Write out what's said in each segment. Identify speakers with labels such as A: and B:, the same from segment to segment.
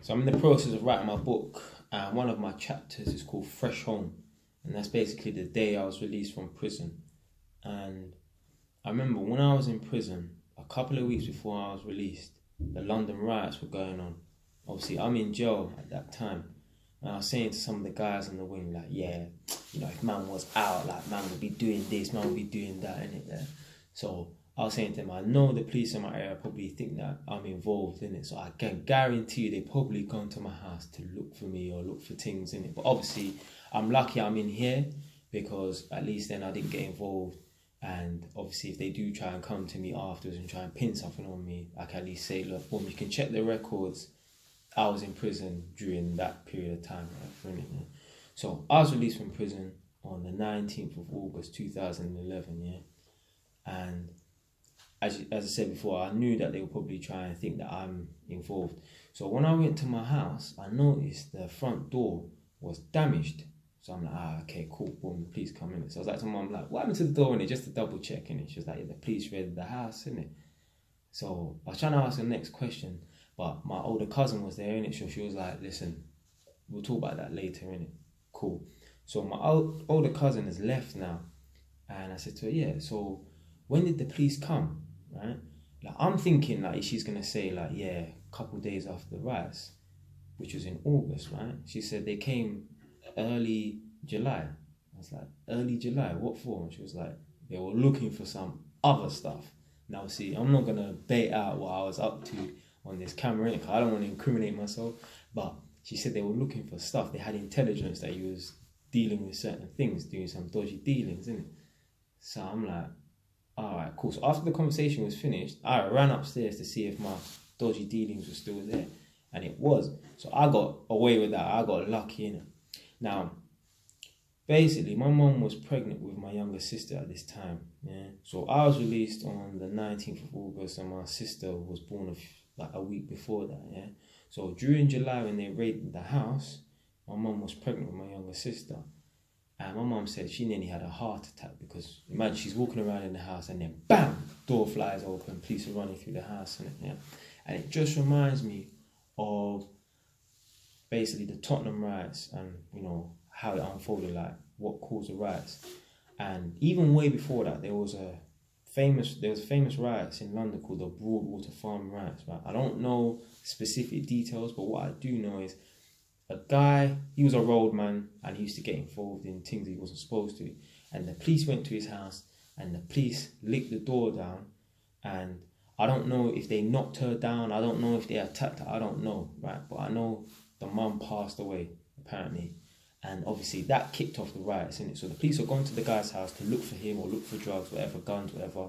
A: So I'm in the process of writing my book, and one of my chapters is called Fresh Home, and that's basically the day I was released from prison. And I remember when I was in prison, a couple of weeks before I was released, the London riots were going on. Obviously, I'm in jail at that time, and I was saying to some of the guys on the wing, like, yeah, you know, if man was out, like, man would be doing this, man would be doing that, innit? Yeah. So I was saying to them, I know the police in my area probably think that I'm involved in it, so I can guarantee you they probably gone to my house to look for me or look for things in it. But obviously, I'm lucky I'm in here because at least then I didn't get involved. And obviously, if they do try and come to me afterwards and try and pin something on me, I can at least say, look, boom, you can check the records. I was in prison during that period of time. Right? So I was released from prison on the 19th of August 2011, yeah? And as I said before, I knew that they would probably try and think that I'm involved. So when I went to my house, I noticed the front door was damaged. So I'm like, okay, cool, boom, the police come in. So I was like to my mum, like, what happened to the door in it? Just to double check in it. She was like, yeah, the police raided the house, innit? So I was trying to ask the next question, but my older cousin was there, innit? So she was like, listen, we'll talk about that later, innit? Cool. So my older cousin has left now. And I said to her, yeah, so when did the police come, right? Like, I'm thinking, like, she's going to say, like, yeah, a couple of days after the riots, which was in August, right? She said they came early July. I was like, early July? What for? And she was like, they were looking for some other stuff. Now, see, I'm not going to bait out what I was up to on this camera, because I don't want to incriminate myself, but she said they were looking for stuff. They had intelligence that he was dealing with certain things, doing some dodgy dealings, innit? So I'm like, all right, cool. So after the conversation was finished, I ran upstairs to see if my dodgy dealings were still there, and it was. So I got away with that. I got lucky in it. Now, basically, my mum was pregnant with my younger sister at this time. Yeah. So I was released on the 19th of August, and my sister was born like a week before that. Yeah. So during July, when they raided the house, my mum was pregnant with my younger sister. And my mum said she nearly had a heart attack because imagine she's walking around in the house and then BAM! Door flies open, police are running through the house. And it just reminds me of basically the Tottenham riots and, you know, how it unfolded, like what caused the riots. And even way before that, there was famous riots in London called the Broadwater Farm riots. Right? I don't know specific details, but what I do know is a guy, he was a roadman and he used to get involved in things he wasn't supposed to. And the police went to his house and the police licked the door down. And I don't know if they knocked her down. I don't know if they attacked her. I don't know, right? But I know the mum passed away, apparently. And obviously that kicked off the riots, innit? So the police have gone to the guy's house to look for him or look for drugs, whatever, guns, whatever.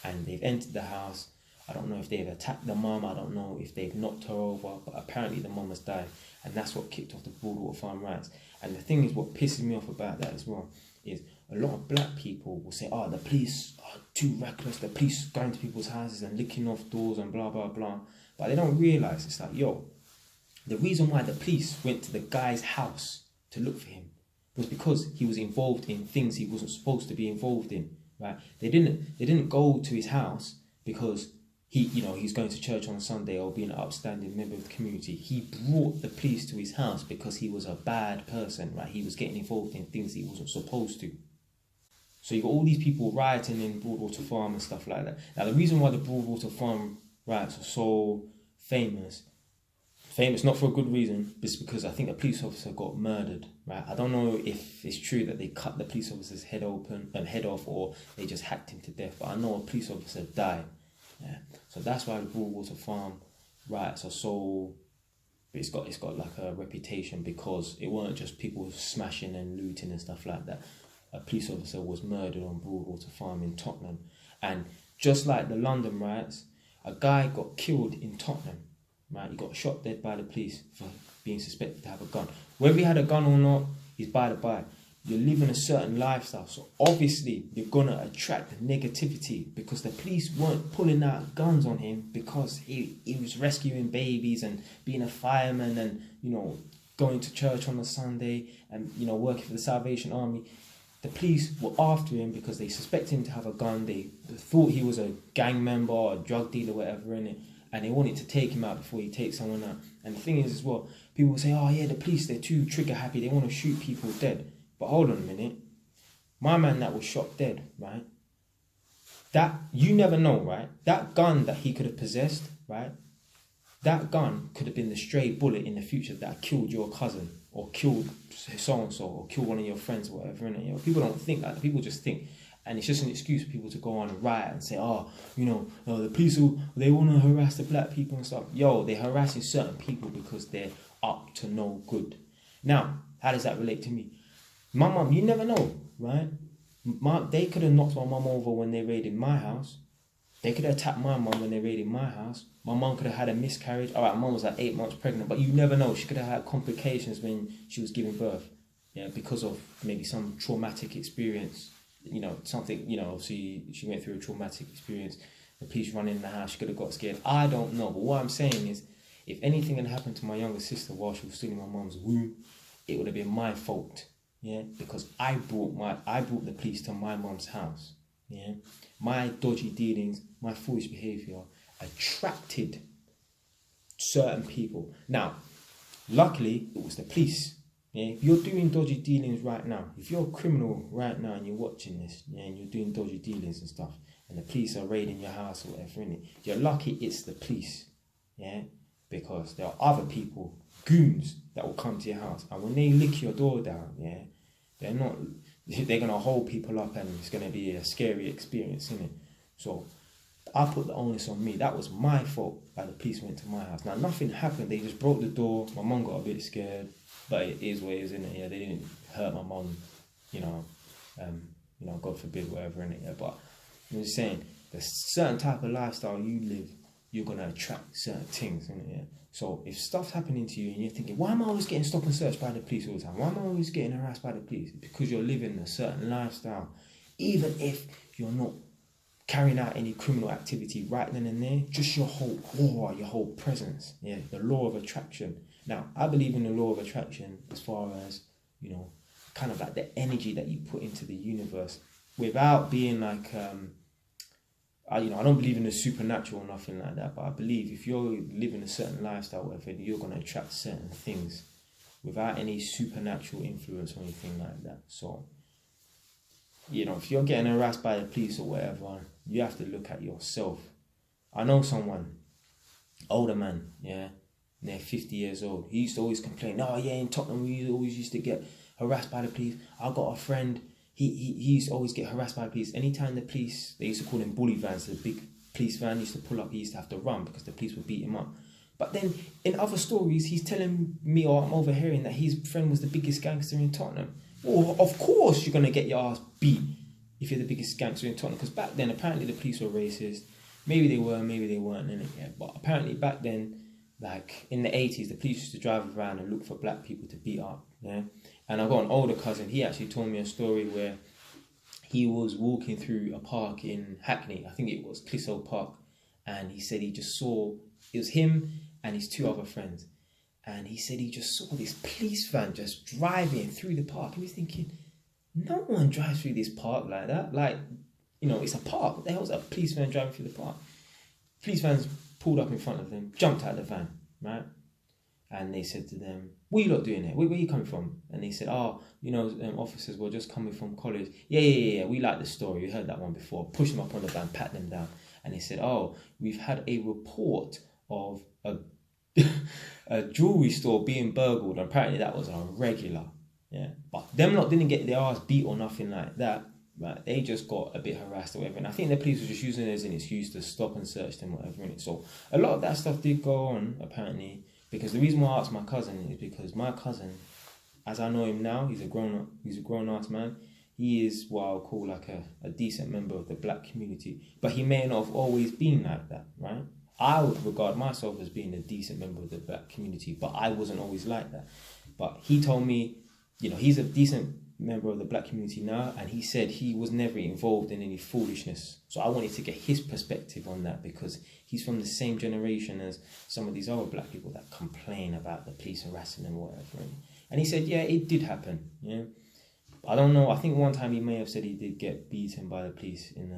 A: And they've entered the house. I don't know if they've attacked the mum. I don't know if they've knocked her over. But apparently the mum has died. And that's what kicked off the Broadwater Farm riots. And the thing is, what pisses me off about that as well is a lot of black people will say, oh, the police are too reckless. The police going to people's houses and licking off doors and blah, blah, blah. But they don't realise, it's like, yo, the reason why the police went to the guy's house to look for him was because he was involved in things he wasn't supposed to be involved in, right? They didn't go to his house because he's going to church on Sunday or being an upstanding member of the community. He brought the police to his house because he was a bad person, right? He was getting involved in things he wasn't supposed to. So you got all these people rioting in Broadwater Farm and stuff like that. Now, the reason why the Broadwater Farm riots are so famous not for a good reason, but it's because I think a police officer got murdered, right? I don't know if it's true that they cut the police officer's head off, or they just hacked him to death, but I know a police officer died. Yeah. So that's why the Broadwater Farm riots are so... It's got like a reputation because it weren't just people smashing and looting and stuff like that. A police officer was murdered on Broadwater Farm in Tottenham. And just like the London riots, a guy got killed in Tottenham. Right? He got shot dead by the police for being suspected to have a gun. Whether he had a gun or not is by the by. You're living a certain lifestyle, so obviously you're gonna attract negativity because the police weren't pulling out guns on him because he was rescuing babies and being a fireman and, you know, going to church on a Sunday and, you know, working for the Salvation Army. The police were after him because they suspected him to have a gun. They thought he was a gang member or a drug dealer, whatever, innit? and they wanted to take him out before he takes someone out. And the thing is as well, people say, oh yeah, the police, they're too trigger happy, they want to shoot people dead. But hold on a minute, my man that was shot dead, right? That, you never know, right? That gun that he could have possessed, right? That gun could have been the stray bullet in the future that killed your cousin, or killed so-and-so, or killed one of your friends, or whatever, innit? You know, people don't think that. People just think, and it's just an excuse for people to go on and riot and say, oh, you know, the police, they want to harass the black people and stuff. Yo, they're harassing certain people because they're up to no good. Now, how does that relate to me? My mum, you never know, right? They could have knocked my mum over when they raided my house. They could have attacked my mum when they raided my house. My mum could have had a miscarriage. All right, mum was like 8 months pregnant, but you never know. She could have had complications when she was giving birth, yeah, because of maybe some traumatic experience. You know, something, you know, she went through a traumatic experience. The police run in the house, she could have got scared. I don't know. But what I'm saying is, if anything had happened to my younger sister while she was still in my mum's womb, it would have been my fault. Yeah, because I brought the police to my mum's house. Yeah, my dodgy dealings, my foolish behaviour attracted certain people. Now, luckily, it was the police. Yeah, if you're doing dodgy dealings right now, if you're a criminal right now and you're watching this, yeah, and you're doing dodgy dealings and stuff, and the police are raiding your house or whatever, innit, you're lucky it's the police. Yeah, because there are other people, goons, that will come to your house, and when they lick your door down, yeah, they're gonna hold people up, and it's gonna be a scary experience, isn't it? So I put the onus on me. That was my fault that the police went to my house. Now nothing happened, they just broke the door. My mum got a bit scared, but it is what it is, isn't it? Yeah, they didn't hurt my mum, you know, God forbid, whatever, innit? Yeah, but I'm just saying, the certain type of lifestyle you live, you're gonna attract certain things, innit? Yeah. So if stuff's happening to you and you're thinking, why am I always getting stopped and searched by the police all the time? Why am I always getting harassed by the police? Because you're living a certain lifestyle. Even if you're not carrying out any criminal activity right then and there, just your whole aura, your whole presence, yeah, the law of attraction. Now, I believe in the law of attraction as far as, you know, kind of like the energy that you put into the universe without being like, I don't believe in the supernatural or nothing like that, but I believe if you're living a certain lifestyle, whatever, you're going to attract certain things without any supernatural influence or anything like that. So, you know, if you're getting harassed by the police or whatever, you have to look at yourself. I know someone, older man, yeah, and they're 50 years old. He used to always complain, oh yeah, in Tottenham we always used to get harassed by the police. I got a friend, he used to always get harassed by the police. Anytime the police, they used to call them bully vans, the big police van used to pull up, he used to have to run because the police would beat him up. But then in other stories, he's telling me, or I'm overhearing, that his friend was the biggest gangster in Tottenham. Well, of course you're going to get your ass beat if you're the biggest gangster in Tottenham, because back then apparently the police were racist. Maybe they were, maybe they weren't, innit? Yeah. But apparently back then, like in the 80s, the police used to drive around and look for black people to beat up. Yeah. And I've got an older cousin, he actually told me a story where he was walking through a park in Hackney, I think it was Clissold Park, and he said he just saw, it was him and his two other friends, and he said he just saw this police van just driving through the park, and he's thinking, no one drives through this park like that, like, you know, it's a park, what the hell's a police van driving through the park? Police vans pulled up in front of them, jumped out of the van, right? And they said to them, what are you lot doing here? Where are you coming from? And they said, oh, you know, officers were just coming from college. Yeah, we like the story. We heard that one before. Push them up on the van, pat them down. And they said, oh, we've had a report of a jewellery store being burgled. And apparently that was a regular. Yeah. But them lot didn't get their ass beat or nothing like that. Right? They just got a bit harassed or whatever. And I think the police were just using it as an excuse to stop and search them, whatever. Innit? So a lot of that stuff did go on, apparently. Because the reason why I asked my cousin is because my cousin, as I know him now, he's a grown-ass man. He is what I'll call like a decent member of the black community. But he may not have always been like that, right? I would regard myself as being a decent member of the black community, but I wasn't always like that. But he told me, you know, he's a decent member of the black community now, and he said he was never involved in any foolishness. So I wanted to get his perspective on that, because he's from the same generation as some of these other black people that complain about the police harassing them or whatever. And he said, yeah, it did happen. Yeah, I don't know. I think one time he may have said he did get beaten by the police in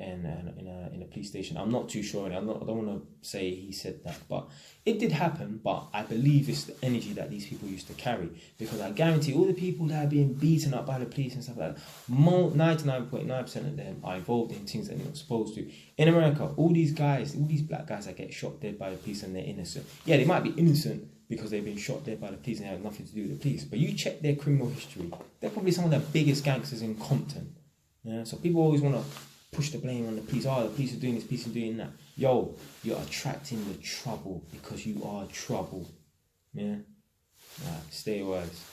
A: in a police station. I'm not too sure. I don't want to say he said that, but it did happen. But I believe it's the energy that these people used to carry, because I guarantee all the people that are being beaten up by the police and stuff like that, 99.9% of them are involved in things that they're not supposed to. In America, all these black guys that get shot dead by the police and they're innocent. Yeah, they might be innocent because they've been shot dead by the police and they have nothing to do with the police. But you check their criminal history, they're probably some of the biggest gangsters in Compton. Yeah, so people always want to push the blame on the police. Oh, the police are doing this, police are doing that. Yo, you're attracting the trouble because you are trouble. Yeah? Stay wise.